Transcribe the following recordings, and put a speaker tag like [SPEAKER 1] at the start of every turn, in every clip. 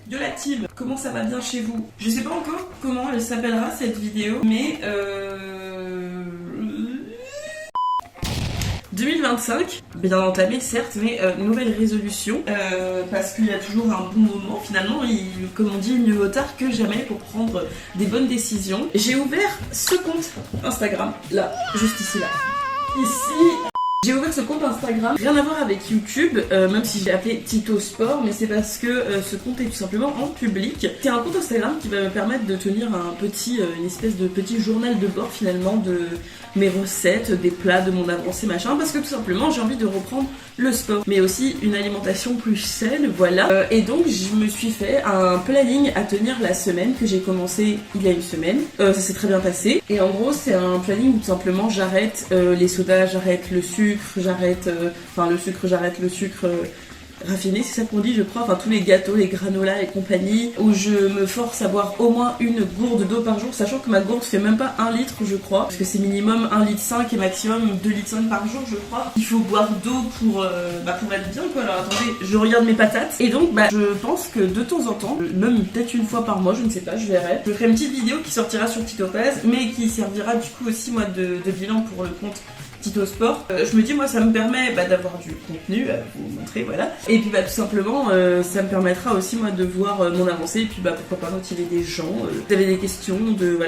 [SPEAKER 1] De la team, comment ça va bien chez vous? Je sais pas encore comment elle s'appellera cette vidéo, mais 2025, bien entamé certes, mais nouvelle résolution, parce qu'il y a toujours un bon moment finalement, comme on dit, mieux vaut tard que jamais pour prendre des bonnes décisions. J'ai ouvert ce compte Instagram, là, juste ici là, ici. J'ai ouvert ce compte Instagram, rien à voir avec YouTube, même si j'ai appelé Tito Sport, mais c'est parce que ce compte est tout simplement en public. C'est un compte Instagram qui va me permettre de tenir une espèce de petit journal de bord finalement de mes recettes, des plats, de mon avancée machin, parce que tout simplement j'ai envie de reprendre le sport, mais aussi une alimentation plus saine, voilà. Et donc je me suis fait un planning à tenir la semaine que j'ai commencé il y a une semaine. Ça s'est très bien passé. Et en gros c'est un planning où tout simplement j'arrête les sodas, j'arrête le sucre, j'arrête le sucre raffiné, c'est ça qu'on dit je crois, enfin tous les gâteaux, les granolas et compagnie, où je me force à boire au moins une gourde d'eau par jour, sachant que ma gourde fait même pas 1 litre je crois, parce que c'est minimum 1,5 litre et maximum 2,5 litres par jour je crois. Il faut boire d'eau pour être bien quoi. Alors attendez, je regarde mes patates, et donc je pense que de temps en temps, même peut-être une fois par mois, je ne sais pas, je verrai, je ferai une petite vidéo qui sortira sur TitoPaz, mais qui servira du coup aussi moi de bilan pour le compte Tito Sport. Je me dis moi ça me permet d'avoir du contenu à vous montrer, voilà, et puis tout simplement ça me permettra aussi moi de voir mon avancée, et puis pourquoi pas motiver des gens. Vous avez des questions de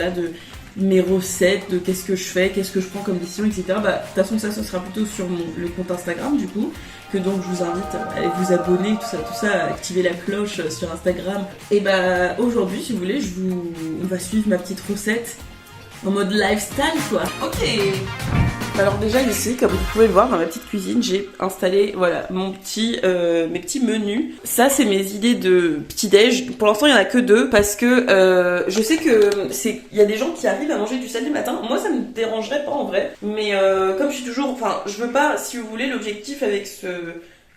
[SPEAKER 1] mes recettes, de qu'est-ce que je fais, qu'est-ce que je prends comme décision, etc. De toute façon ça ce sera plutôt sur le compte Instagram du coup, que donc je vous invite à aller vous abonner, tout ça, à activer la cloche sur Instagram. Et aujourd'hui si vous voulez on va suivre ma petite recette en mode lifestyle quoi. Ok. Alors déjà ici, comme vous pouvez le voir dans ma petite cuisine, j'ai installé mes petits menus. Ça c'est mes idées de petit-déj. Pour l'instant il n'y en a que 2 parce que je sais que il y a des gens qui arrivent à manger du samedi matin. Moi ça me dérangerait pas en vrai. Mais comme je suis toujours, je veux pas, si vous voulez, l'objectif avec ce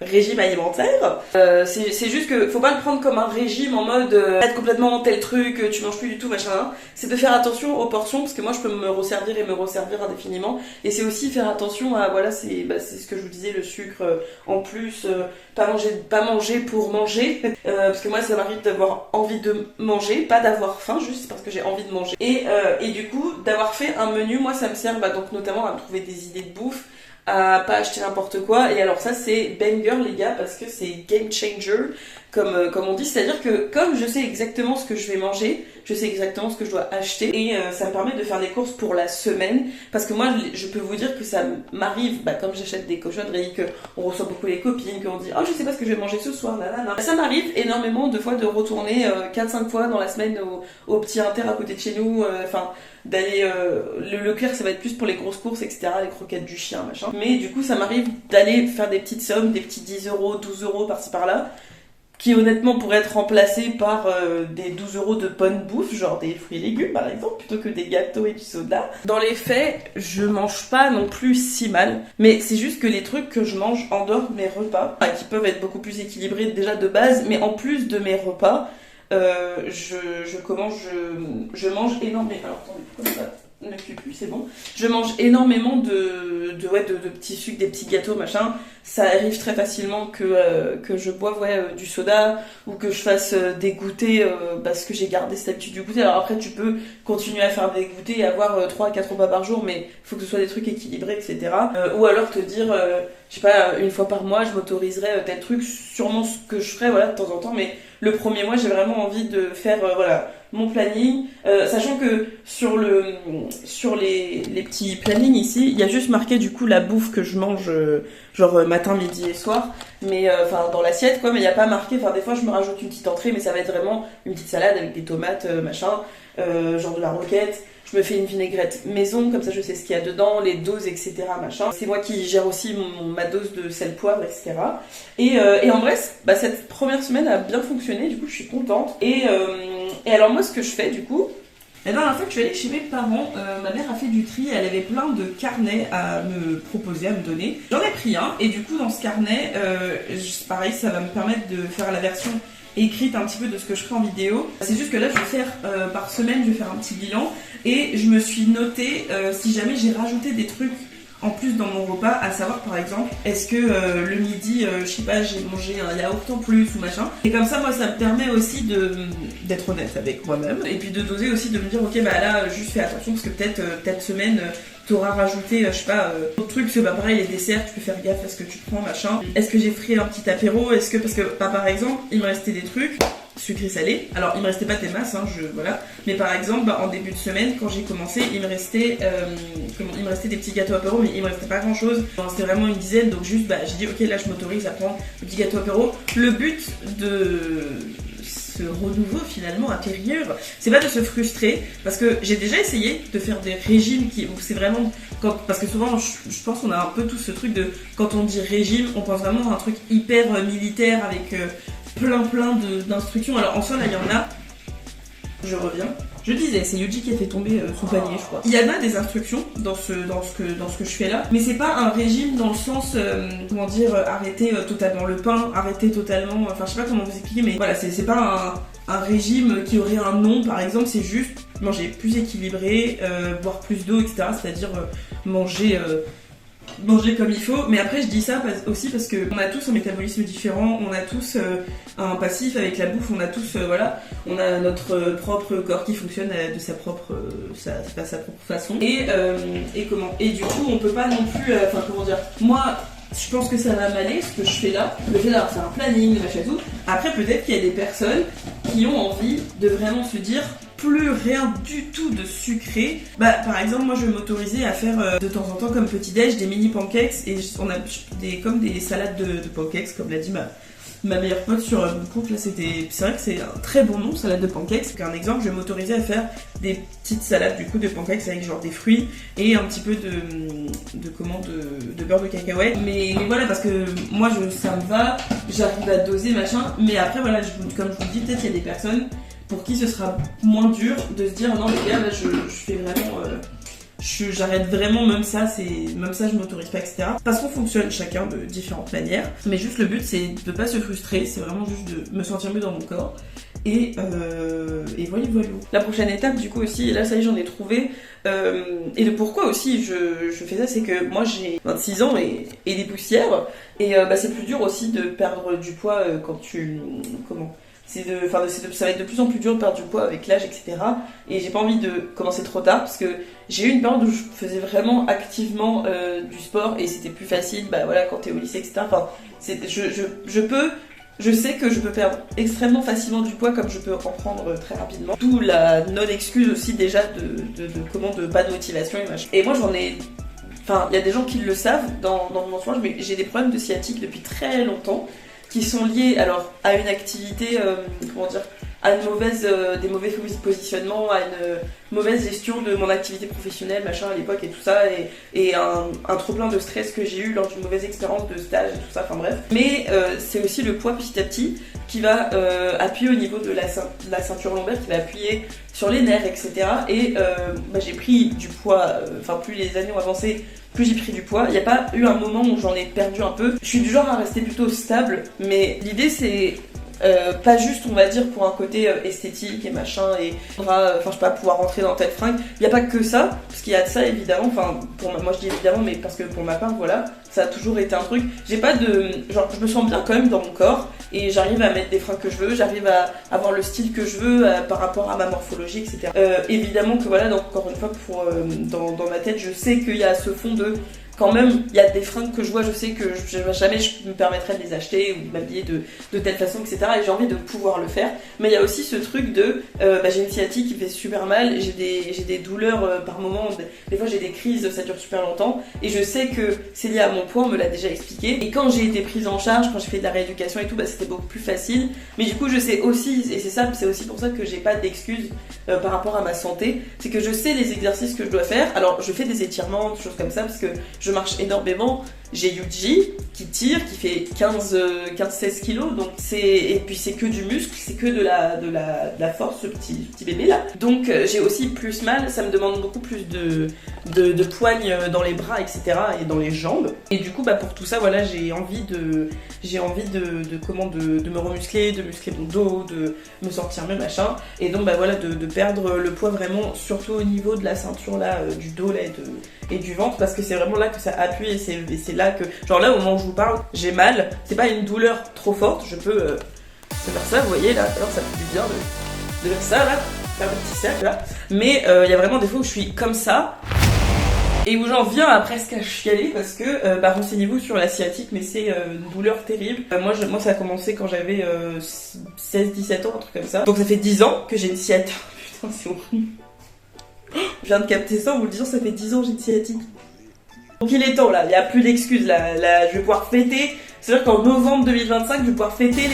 [SPEAKER 1] régime alimentaire, c'est juste que faut pas le prendre comme un régime en mode être complètement tel truc, tu manges plus du tout machin, c'est de faire attention aux portions, parce que moi je peux me resservir indéfiniment, et c'est aussi faire attention à c'est ce que je vous disais, le sucre en plus, pas manger pour manger, parce que moi ça m'arrive d'avoir envie de manger, pas d'avoir faim, juste parce que j'ai envie de manger, et du coup d'avoir fait un menu, moi ça me sert donc notamment à me trouver des idées de bouffe, à pas acheter n'importe quoi. Et alors ça c'est banger les gars, parce que c'est game changer comme on dit, c'est-à-dire que comme je sais exactement ce que je vais manger, je sais exactement ce que je dois acheter, et ça me permet de faire des courses pour la semaine, parce que moi je peux vous dire que ça m'arrive, comme j'achète des cochonneries, qu'on reçoit beaucoup les copines, qu'on dit oh je sais pas ce que je vais manger ce soir, ça m'arrive énormément de fois de retourner 4-5 fois dans la semaine au petit Inter à côté de chez nous, d'aller le Leclerc, ça va être plus pour les grosses courses, etc., les croquettes du chien machin, mais du coup ça m'arrive d'aller faire des petites sommes, des petits 10 euros, 12 euros par-ci par-là, qui honnêtement pourraient être remplacés par des 12 euros de bonne bouffe, genre des fruits et légumes par exemple, plutôt que des gâteaux et du soda. Dans les faits, je mange pas non plus si mal, mais c'est juste que les trucs que je mange en dehors de mes repas, qui peuvent être beaucoup plus équilibrés déjà de base, mais en plus de mes repas, je mange énormément. Alors attendez, pourquoi ça ne cuit plus, c'est bon. Je mange énormément de petits sucres, des petits gâteaux, machin. Ça arrive très facilement que je boive du soda, ou que je fasse des goûters parce que j'ai gardé cette habitude du goûter. Alors après, tu peux continuer à faire des goûters et avoir 3 à 4 repas par jour, mais il faut que ce soit des trucs équilibrés, etc. Ou alors te dire, je sais pas, une fois par mois, je m'autoriserai tel truc, sûrement ce que je ferai, de temps en temps, mais le premier mois, j'ai vraiment envie de faire, mon planning, sachant que sur les petits plannings ici, il y a juste marqué du coup la bouffe que je mange matin, midi et soir, mais dans l'assiette quoi, mais il n'y a pas marqué, des fois je me rajoute une petite entrée, mais ça va être vraiment une petite salade avec des tomates machin, genre de la roquette. Je me fais une vinaigrette maison, comme ça je sais ce qu'il y a dedans, les doses, etc. machin. C'est moi qui gère aussi ma dose de sel, poivre, etc. Et en vrai, cette première semaine a bien fonctionné, du coup je suis contente. Et alors moi ce que je fais du coup, la dernière fois que je suis allée chez mes parents, ma mère a fait du tri, elle avait plein de carnets à me proposer, à me donner. J'en ai pris un, et du coup dans ce carnet, pareil, ça va me permettre de faire la version écrite un petit peu de ce que je ferai en vidéo. C'est juste que là je vais faire par semaine, je vais faire un petit bilan, et je me suis noté si jamais j'ai rajouté des trucs en plus dans mon repas, à savoir par exemple, est-ce que le midi, je sais pas, j'ai mangé un yaourt en plus ou machin. Et comme ça, moi, ça me permet aussi d'être honnête avec moi-même. Et puis de doser aussi, de me dire, ok, bah là, juste fais attention parce que peut-être cette semaine, t'auras rajouté, je sais pas, d'autres trucs, c'est pas pareil, les desserts, tu peux faire gaffe à ce que tu prends, machin. Est-ce que j'ai fait un petit apéro? Est-ce que, parce que, bah, par exemple, il me restait des trucs sucré salé. Alors il me restait pas des masses, hein, voilà. Mais par exemple, bah, en début de semaine, quand j'ai commencé, il me restait des petits gâteaux apéro, mais il me restait pas grand chose. C'était vraiment une dizaine, donc juste, bah, j'ai dit ok, là je m'autorise à prendre des petits gâteaux apéro. Le but de ce renouveau finalement intérieur, c'est pas de se frustrer, parce que j'ai déjà essayé de faire des régimes où c'est vraiment parce que souvent je pense qu'on a un peu tout ce truc de quand on dit régime, on pense vraiment à un truc hyper militaire avec plein d'instructions. Alors en soi là il y en a, je reviens. Je disais, c'est Yuji qui a fait tomber son panier, je crois. Il y en a des instructions dans ce que je fais là, mais c'est pas un régime dans le sens, comment dire, arrêter totalement le pain, arrêter totalement, enfin je sais pas comment vous expliquer, mais voilà, c'est pas un régime qui aurait un nom par exemple, c'est juste manger plus équilibré, boire plus d'eau, etc. C'est-à-dire manger comme il faut, mais après je dis ça aussi parce que on a tous un métabolisme différent, on a tous un passif avec la bouffe, on a tous voilà, on a notre propre corps qui fonctionne de sa propre façon et du coup on peut pas non plus enfin comment dire, moi je pense que ça va m'aller ce que je fais là, le fait d'avoir fait un planning, de machin tout. Après peut-être qu'il y a des personnes qui ont envie de vraiment se dire plus rien du tout de sucré. Bah par exemple moi je vais m'autoriser à faire de temps en temps comme petit déj des mini pancakes et on a comme des salades de pancakes comme l'a dit ma meilleure pote sur mon compte là, c'est vrai que c'est un très bon nom, salade de pancakes. Donc un exemple, je vais m'autoriser à faire des petites salades du coup de pancakes avec genre des fruits et un petit peu de beurre de cacahuète. Mais voilà, parce que moi ça me va, j'arrive à doser machin, mais après voilà, comme je vous dis, peut-être il y a des personnes pour qui ce sera moins dur de se dire non les gars là je fais vraiment j'arrête vraiment, même ça je m'autorise pas, etc. Parce qu'on fonctionne chacun de différentes manières, mais juste le but c'est de pas se frustrer, c'est vraiment juste de me sentir mieux dans mon corps et voilà. La prochaine étape du coup aussi, et là ça y est j'en ai trouvé, et le pourquoi aussi je fais ça, c'est que moi j'ai 26 ans et des poussières, et c'est plus dur aussi de perdre du poids quand ça va être de plus en plus dur de perdre du poids avec l'âge, etc. Et j'ai pas envie de commencer trop tard parce que j'ai eu une période où je faisais vraiment activement du sport et c'était plus facile, bah voilà, quand t'es au lycée, etc. Enfin, je sais que je peux perdre extrêmement facilement du poids comme je peux en prendre très rapidement. D'où la non-excuse aussi déjà de pas de motivation et machin. Et moi j'en ai... Enfin, il y a des gens qui le savent dans mon entourage, mais j'ai des problèmes de sciatique depuis très longtemps, qui sont liés alors à une activité, à des mauvais positionnements, à une mauvaise gestion de mon activité professionnelle, machin à l'époque et tout ça, et un trop plein de stress que j'ai eu lors d'une mauvaise expérience de stage et tout ça, enfin bref. Mais c'est aussi le poids petit à petit qui va appuyer au niveau de la ceinture lombaire, qui va appuyer sur les nerfs, etc. Et j'ai pris du poids, plus les années ont avancé, plus j'ai pris du poids. Il n'y a pas eu un moment où j'en ai perdu un peu. Je suis du genre à rester plutôt stable, mais l'idée c'est pas juste, on va dire, pour un côté esthétique et machin, et je sais pas, pouvoir rentrer dans telle fringue. Il n'y a pas que ça, parce qu'il y a de ça évidemment, moi je dis évidemment, mais parce que pour ma part, voilà, ça a toujours été un truc. J'ai pas je me sens bien quand même dans mon corps, et j'arrive à mettre des fringues que je veux, j'arrive à avoir le style que je veux par rapport à ma morphologie, etc. Évidemment que voilà, donc encore une fois, dans ma tête, je sais qu'il y a ce fond de... Quand même, il y a des fringues que je vois, je sais que jamais je me permettrais de les acheter ou de m'habiller de telle façon, etc. Et j'ai envie de pouvoir le faire. Mais il y a aussi ce truc de, j'ai une sciatique qui fait super mal, j'ai des douleurs par moment, des fois j'ai des crises, ça dure super longtemps. Et je sais que c'est lié à mon poids, on me l'a déjà expliqué. Et quand j'ai été prise en charge, quand j'ai fait de la rééducation et tout, c'était beaucoup plus facile. Mais du coup, je sais aussi, et c'est aussi pour ça que j'ai pas d'excuses par rapport à ma santé, c'est que je sais les exercices que je dois faire. Alors, je fais des étirements, des choses comme ça, parce que je marche énormément. J'ai Yuji qui tire, qui fait 15-16 kilos, donc et puis c'est que du muscle, c'est que de la force, ce petit bébé là. Donc j'ai aussi plus mal, ça me demande beaucoup plus de de poigne dans les bras, etc. et dans les jambes. Et du coup, bah, pour tout ça, voilà, j'ai envie de me remuscler, de muscler mon dos, de me sentir mieux, machin. Et donc, bah voilà, de perdre le poids vraiment, surtout au niveau de la ceinture là, du dos là et du ventre, parce que c'est vraiment là que ça appuie et c'est là que, genre là, au moment où je vous parle, j'ai mal. C'est pas une douleur trop forte, je peux faire ça, vous voyez là, alors ça fait du bien de faire ça là, faire un petit cercle là. Mais il y a vraiment des fois où je suis comme ça. Et où j'en viens à presque à chialer parce que, renseignez-vous sur la sciatique, mais c'est une douleur terrible. Moi ça a commencé quand j'avais 16-17 ans, un truc comme ça. Donc ça fait 10 ans que j'ai une sciatique. Putain, c'est horrible. Je viens de capter ça en vous le disant, ça fait 10 ans que j'ai une sciatique. Donc il est temps là, il n'y a plus d'excuses là, je vais pouvoir fêter. C'est-à-dire qu'en novembre 2025, je vais pouvoir fêter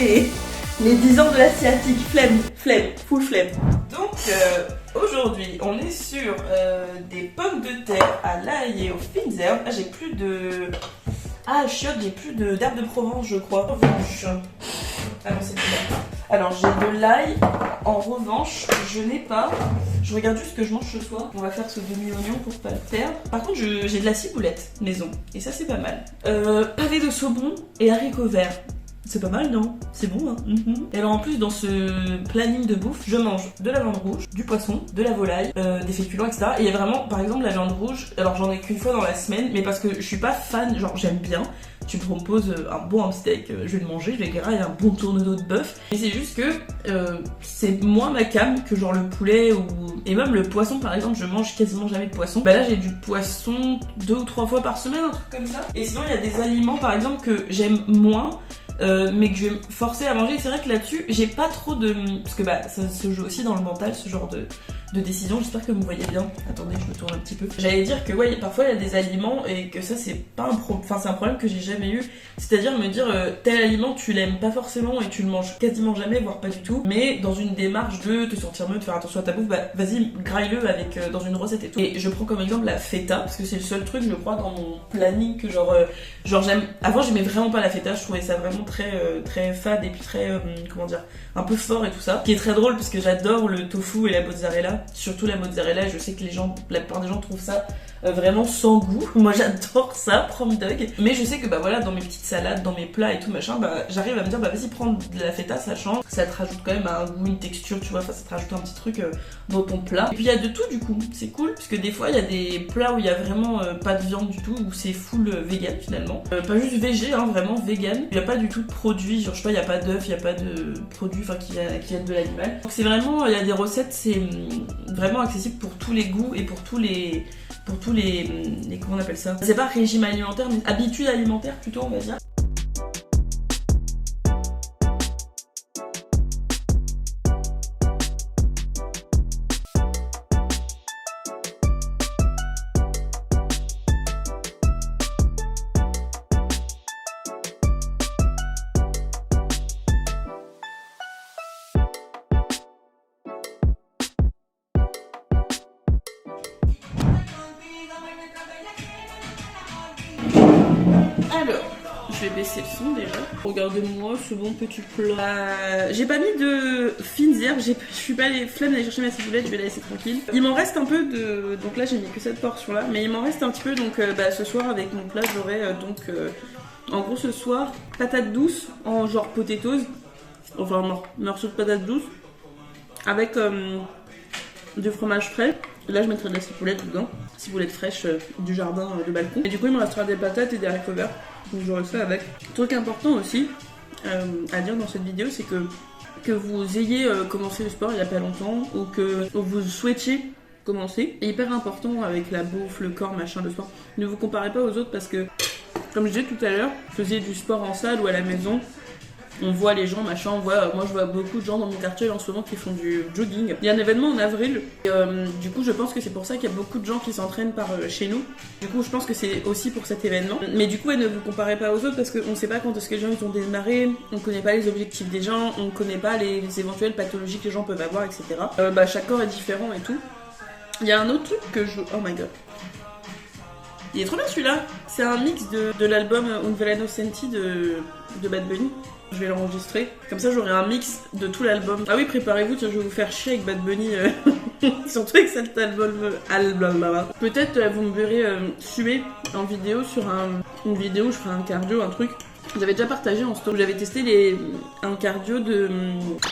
[SPEAKER 1] les 10 ans de la sciatique. Full flemme. Donc aujourd'hui, on est sur des pommes de terre à l'ail et aux fines herbes. Ah, j'ai plus de... Ah, chiotte, j'ai plus d'herbes de Provence, je crois. En revanche... Ah non, c'est plus là. Alors, j'ai de l'ail. En revanche, je n'ai pas... Je regarde juste ce que je mange ce soir. On va faire ce demi-oignon pour pas le perdre. Par contre, j'ai de la ciboulette maison. Et ça, c'est pas mal. Pavé de saumon et haricots verts. C'est pas mal, non? C'est bon, hein. Et alors en plus, dans ce planning de bouffe, je mange de la viande rouge, du poisson, de la volaille, des féculents, etc. Et il y a vraiment, par exemple, la viande rouge, alors j'en ai qu'une fois dans la semaine, mais parce que je suis pas fan, genre j'aime bien. Tu me proposes un bon steak, je vais le manger, je vais grailler un bon tourneau de bœuf. Mais c'est juste que c'est moins ma came que genre le poulet ou... Et même le poisson, par exemple, je mange quasiment jamais de poisson. Bah là, j'ai du poisson 2 ou 3 fois par semaine, un truc comme ça. Et sinon, il y a des aliments, par exemple, que j'aime moins. Mais que je vais me forcer à manger. C'est vrai que là-dessus, j'ai pas trop de... Parce que bah, ça se joue aussi dans le mental, ce genre de décision. J'espère que vous voyez bien. Attendez, je me tourne un petit peu. J'allais dire que ouais, parfois il y a des aliments et que ça c'est pas un problème. Enfin, c'est un problème que j'ai jamais eu. C'est-à-dire me dire tel aliment tu l'aimes pas forcément et tu le manges quasiment jamais, voire pas du tout. Mais dans une démarche de te sentir mieux, de faire attention à ta bouffe, bah vas-y, graille-le avec dans une recette et tout. Et je prends comme exemple la feta parce que c'est le seul truc, je crois, dans mon planning que genre j'aime. Avant j'aimais vraiment pas la feta. Je trouvais ça vraiment très fade et puis très comment dire, un peu fort et tout ça. Ce qui est très drôle parce que j'adore le tofu et la mozzarella. Surtout la mozzarella, je sais que la plupart des gens trouvent ça vraiment sans goût. Moi j'adore ça, prom dog. Mais je sais que bah voilà, dans mes petites salades, dans mes plats et tout machin, bah j'arrive à me dire bah vas-y prends de la feta, ça change. Ça te rajoute quand même un goût, une texture, tu vois, enfin ça te rajoute un petit truc dans ton plat. Et puis il y a de tout du coup, c'est cool. Parce que des fois il y a des plats où il y a vraiment pas de viande du tout, où c'est full vegan finalement. Pas juste végé, hein, vraiment vegan. Il n'y a pas du tout de produits, genre je sais pas, il n'y a pas d'œufs, il n'y a pas de produits qui viennent de l'animal. Donc c'est vraiment, il y a des recettes, c'est vraiment accessible pour tous les goûts et pour tous les comment on appelle ça, c'est pas régime alimentaire mais habitude alimentaire plutôt, on va dire. Alors, je vais baisser le son déjà. Regardez-moi ce bon petit plat. J'ai pas mis de fines herbes, je suis pas les flemmes d'aller chercher ma ciboulette, je vais la laisser tranquille. Il m'en reste un peu de... Donc là j'ai mis que cette portion là, mais il m'en reste un petit peu, donc ce soir avec mon plat j'aurai en gros ce soir, patates douces en genre potatoes, enfin morceaux de patates douces, avec du fromage frais. Là je mettrai de la ciboulette dedans, ciboulette fraîche du jardin de balcon. Et du coup il me restera des patates et des haricots verts, donc j'aurai ça avec. Truc important aussi à dire dans cette vidéo, c'est que vous ayez commencé le sport il y a pas longtemps ou que vous souhaitiez commencer. Et hyper important avec la bouffe, le corps, machin, le sport. Ne vous comparez pas aux autres parce que, comme je disais tout à l'heure, je faisais du sport en salle ou à la maison. On voit les gens, machin, moi je vois beaucoup de gens dans mon quartier en ce moment qui font du jogging. Il y a un événement en avril, et, du coup je pense que c'est pour ça qu'il y a beaucoup de gens qui s'entraînent par chez nous. Du coup je pense que c'est aussi pour cet événement. Mais du coup ne vous comparez pas aux autres parce qu'on sait pas quand est-ce que les gens ils ont démarré, on connaît pas les objectifs des gens, on connaît pas les éventuelles pathologies que les gens peuvent avoir, etc. Chaque corps est différent et tout. Il y a un autre truc que je... Oh my god. Il est trop bien celui-là. C'est un mix de l'album Un Verano Senti de Bad Bunny. Je vais l'enregistrer. Comme ça, j'aurai un mix de tout l'album. Ah oui, préparez-vous, tiens, je vais vous faire chier avec Bad Bunny Surtout avec cet album. Peut-être vous me verrez suer en vidéo sur une vidéo où je ferai un cardio, un truc. J'avais déjà partagé en story. J'avais testé un cardio de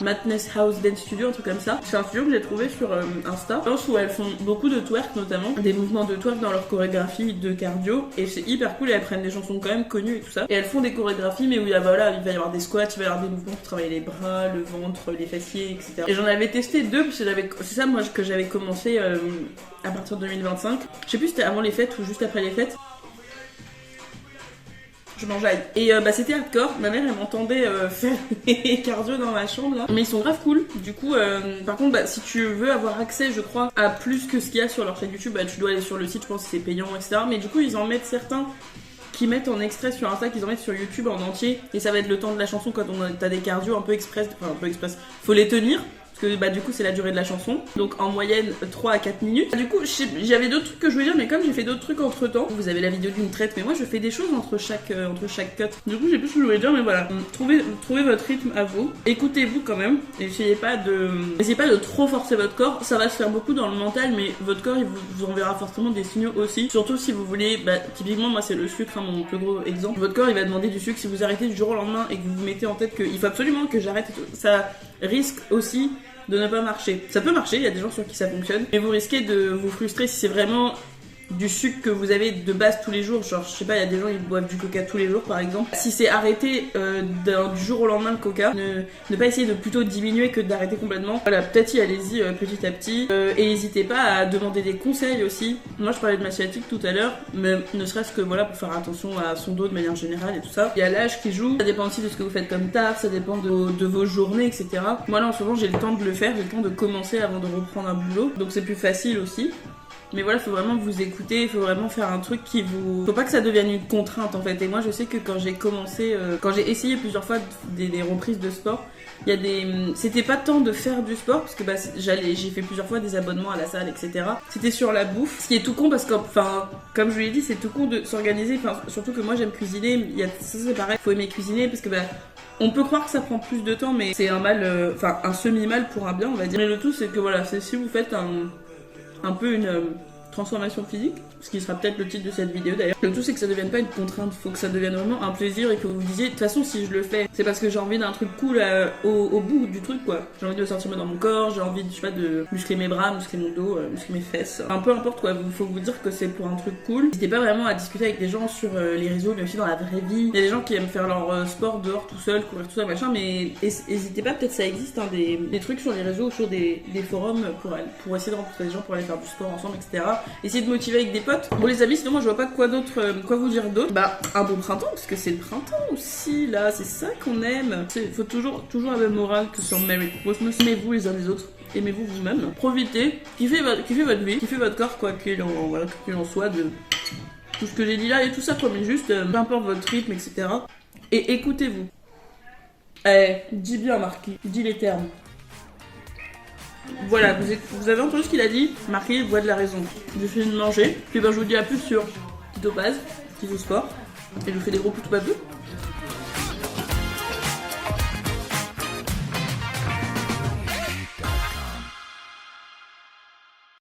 [SPEAKER 1] Madness House Dance Studio, un truc comme ça. C'est un studio que j'ai trouvé sur Insta. Je pense où elles font beaucoup de twerk notamment. Des mouvements de twerk dans leur chorégraphie de cardio. Et c'est hyper cool et elles prennent des chansons quand même connues et tout ça. Et elles font des chorégraphies mais où il va y avoir des squats, il va y avoir des mouvements pour travailler les bras, le ventre, les fessiers, etc. Et j'en avais testé 2 parce que c'est ça moi que j'avais commencé à partir de 2025. Je sais plus si c'était avant les fêtes ou juste après les fêtes. Je m'enjaille. Et c'était hardcore. Ma mère elle m'entendait faire les cardio dans ma chambre là. Mais ils sont grave cool. Du coup, par contre, si tu veux avoir accès, je crois, à plus que ce qu'il y a sur leur chaîne YouTube, tu dois aller sur le site, je pense que c'est payant, etc. Mais du coup, ils en mettent certains qui mettent en extrait sur Insta, qu'ils en mettent sur YouTube en entier. Et ça va être le temps de la chanson quand t'as des cardio un peu express. Faut les tenir. Parce que du coup c'est la durée de la chanson. Donc en moyenne 3 à 4 minutes. Du coup j'avais d'autres trucs que je voulais dire, mais comme j'ai fait d'autres trucs entre temps, vous avez la vidéo d'une traite, mais moi je fais des choses entre chaque cut. Du coup j'ai plus ce que je voulais dire, mais voilà. Trouvez votre rythme à vous. Écoutez-vous quand même. Essayez pas de trop forcer votre corps. Ça va se faire beaucoup dans le mental, mais votre corps il vous enverra forcément des signaux aussi. Surtout si vous voulez, typiquement moi c'est le sucre, mon plus gros exemple. Votre corps il va demander du sucre si vous arrêtez du jour au lendemain et que vous vous mettez en tête qu'il faut absolument que j'arrête. Ça risque aussi de ne pas marcher. Ça peut marcher, il y a des gens sur qui ça fonctionne, mais vous risquez de vous frustrer si c'est vraiment du sucre que vous avez de base tous les jours. Genre, je sais pas, il y a des gens qui boivent du coca tous les jours par exemple. Si c'est arrêter du jour au lendemain le coca, ne pas essayer de plutôt diminuer que d'arrêter complètement. Voilà, peut-être allez-y petit à petit. Et n'hésitez pas à demander des conseils aussi. Moi je parlais de ma sciatique tout à l'heure, mais ne serait-ce que voilà pour faire attention à son dos de manière générale et tout ça. Il y a l'âge qui joue, ça dépend aussi de ce que vous faites comme taf, ça dépend de vos journées, etc. Moi là en ce moment j'ai le temps de le faire, j'ai le temps de commencer avant de reprendre un boulot, donc c'est plus facile aussi. Mais voilà, faut vraiment vous écouter, il faut vraiment faire un truc qui vous... Faut pas que ça devienne une contrainte en fait. Et moi je sais que quand j'ai commencé, quand j'ai essayé plusieurs fois des reprises de sport, il y a des... C'était pas tant de faire du sport, parce que j'ai fait plusieurs fois des abonnements à la salle, etc. C'était sur la bouffe, ce qui est tout con parce que, comme je vous l'ai dit, c'est tout con de s'organiser. Surtout que moi j'aime cuisiner, ça c'est pareil, faut aimer cuisiner parce que on peut croire que ça prend plus de temps, mais c'est un mal, un semi-mal pour un bien, on va dire. Mais le tout c'est que voilà, c'est si vous faites un peu une transformation physique, ce qui sera peut-être le titre de cette vidéo d'ailleurs. Le tout c'est que ça devienne pas une contrainte, faut que ça devienne vraiment un plaisir et que vous vous disiez de toute façon si je le fais c'est parce que j'ai envie d'un truc cool au bout du truc quoi. J'ai envie de sentir dans mon corps, j'ai envie de muscler mes bras, muscler mon dos, muscler mes fesses. Peu importe quoi, faut vous dire que c'est pour un truc cool. N'hésitez pas vraiment à discuter avec des gens sur les réseaux, mais aussi dans la vraie vie. Il y a des gens qui aiment faire leur sport dehors tout seul, courir tout ça machin, mais n'hésitez pas, peut-être ça existe des trucs sur les réseaux ou sur des forums pour essayer de rencontrer des gens pour aller faire du sport ensemble, etc. Essayez de motiver avec des potes. Bon les amis, sinon moi je vois pas quoi vous dire d'autre. Un bon printemps, parce que c'est le printemps aussi là, c'est ça qu'on aime. Faut toujours la même morale que sur Merry Christmas. Aimez-vous les uns les autres, aimez-vous vous-même, profitez, kiffez votre vie, kiffez votre corps quoi qu'il en soit de tout ce que j'ai dit là et tout ça quoi, mais juste peu importe votre rythme, etc. Et écoutez-vous. Dis bien Marquis, dis les termes. Voilà, vous avez entendu ce qu'il a dit. Marquis, voix de la raison. Je finis de manger. Puis je vous dis à plus sur Tito Paz, Tito Sport. Et je vous fais des gros coups de papeux.